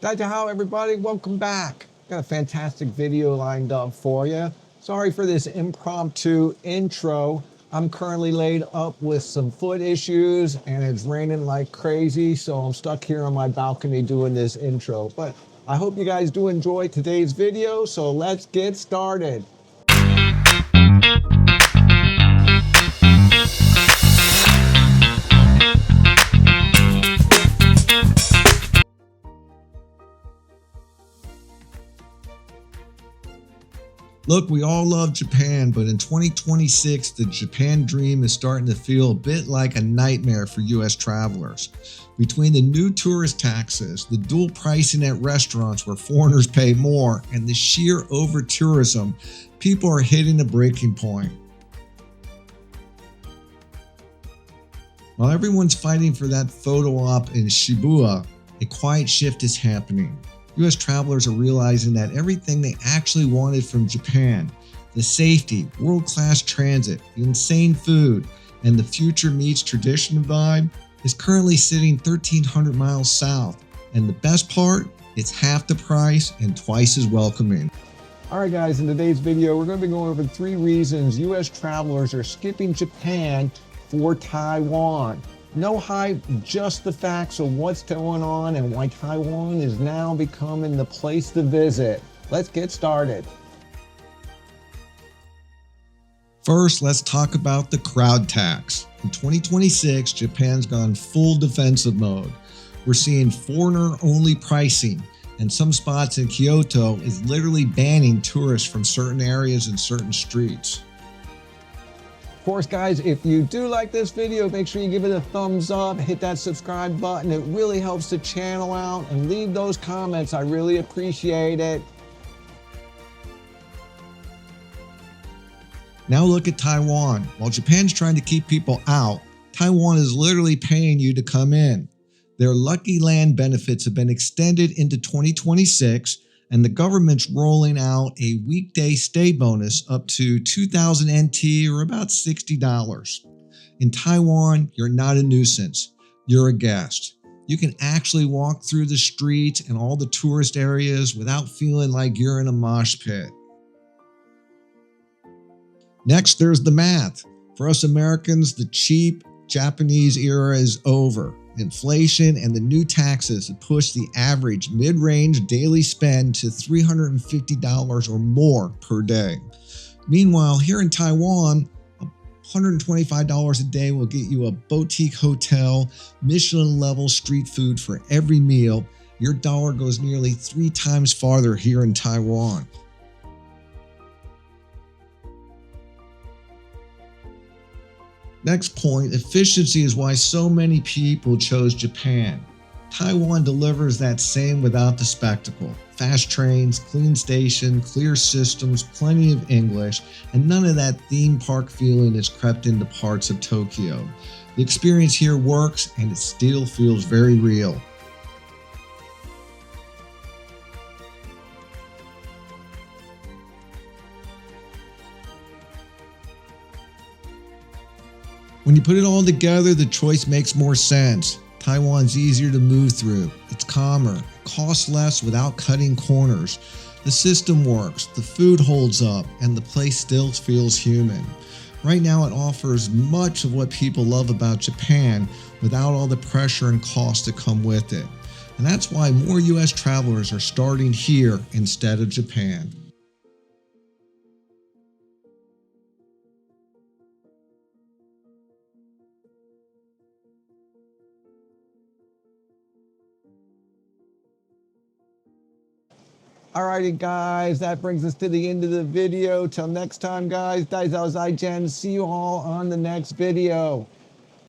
Daijahao everybody, welcome back. Got a fantastic video lined up for you. Sorry for this impromptu intro. I'm currently laid up with some foot issues and it's raining like crazy, so I'm stuck here on my balcony doing this intro. But I hope you guys do enjoy today's video, so let's get started. Look, we all love Japan, but in 2026, the Japan dream is starting to feel a bit like a nightmare for US travelers. Between the new tourist taxes, the dual pricing at restaurants where foreigners pay more, and the sheer over-tourism, people are hitting a breaking point. While everyone's fighting for that photo op in Shibuya, a quiet shift is happening. US travelers are realizing that everything they actually wanted from Japan, the safety, world-class transit, the insane food, and the future meets tradition vibe, is currently sitting 1,300 miles south. And the best part, it's half the price and twice as welcoming. Alright guys, in today's video, we're going to be going over 3 reasons US travelers are skipping Japan for Taiwan. No hype, just the facts of what's going on and why Taiwan is now becoming the place to visit. Let's get started. First, let's talk about the crowd tax. In 2026, Japan's gone full defensive mode. We're seeing foreigner-only pricing, and some spots in Kyoto is literally banning tourists from certain areas and certain streets. Of course, guys, if you do like this video, make sure you give it a thumbs up, hit that subscribe button. It really helps the channel out, and leave those comments. I really appreciate it. Now look at Taiwan. While Japan's trying to keep people out, Taiwan is literally paying you to come in. Their Lucky Land benefits have been extended into 2026, and the government's rolling out a weekday stay bonus up to 2,000 NT or about $60. In Taiwan, you're not a nuisance, you're a guest. You can actually walk through the streets and all the tourist areas without feeling like you're in a mosh pit. Next, there's the math. For us Americans, the cheap Japanese era is over. Inflation and the new taxes have pushed the average mid-range daily spend to $350 or more per day. Meanwhile, here in Taiwan, $125 a day will get you a boutique hotel, Michelin-level street food for every meal. Your dollar goes nearly 3 times farther here in Taiwan. Next point, efficiency is why so many people chose Japan. Taiwan delivers that same without the spectacle. Fast trains, clean station, clear systems, plenty of English, and none of that theme park feeling has crept into parts of Tokyo. The experience here works and it still feels very real. When you put it all together, the choice makes more sense. Taiwan's easier to move through. It's calmer, costs less without cutting corners. The system works, the food holds up, and the place still feels human. Right now, it offers much of what people love about Japan without all the pressure and cost that come with it. And that's why more US travelers are starting here instead of Japan. Alrighty guys, that brings us to the end of the video. Till next time guys, Daizao Zaijian. See you all on the next video.